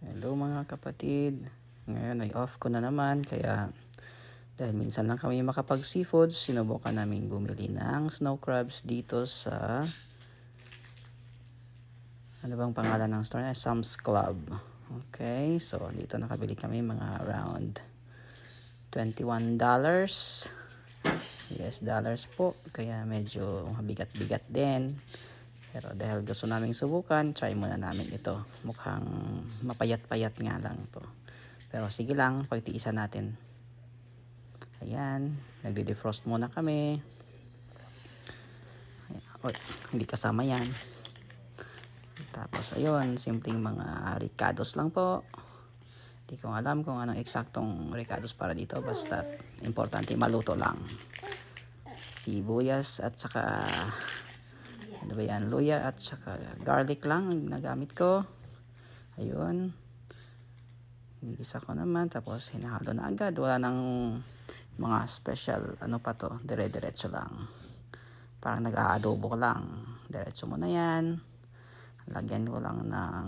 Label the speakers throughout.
Speaker 1: Hello mga kapatid. Ngayon ay off ko na naman kaya dahil minsan lang kami makapag seafoods, sinubukan namin bumili ng snow crabs dito sa ano bang pangalan ng store na? Sam's Club. Okay, so dito nakabili kami mga around $21 US dollars po, kaya medyo bigat-bigat din. Pero dahil gusto naming subukan, try muna namin ito. Mukhang mapayat-payat nga lang to. Pero sige lang, pagtiisan natin. Ayan, nagde-defrost muna kami. Ayan. Oy, hindi kasama yan. Tapos ayun, simpleng mga ricados lang po. Hindi ko alam kung anong eksaktong ricados para dito. Basta importante maluto lang. Sibuyas at saka ano ba yan, luya at saka garlic lang ang nagamit ko. Ayun, inigisa ko naman, tapos hinahalo na agad. Wala nang mga special ano pa to, dire-diretso lang, parang nag-aadobo ko lang. Diretso mo na yan, lagyan ko lang ng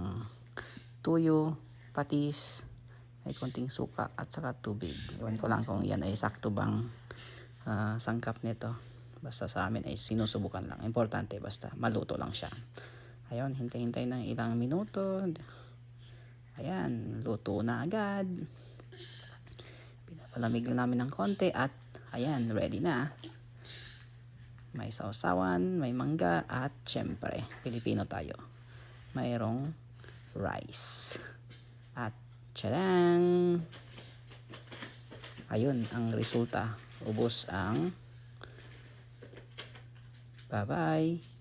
Speaker 1: tuyo, patis, may konting suka at saka tubig. Iwan ko lang kung yan ay sakto bang sangkap nito. Basta sa amin ay sinusubukan lang. Importante basta maluto lang siya. Ayun, hintay-hintay ng ilang minuto. Ayan, luto na agad. Pinapalamig lang namin ng konti at ayan, ready na. May sausawan, may mangga at syempre, Pilipino tayo. Mayroong rice. At tadang! Ayun ang resulta. Ubos ang bye-bye.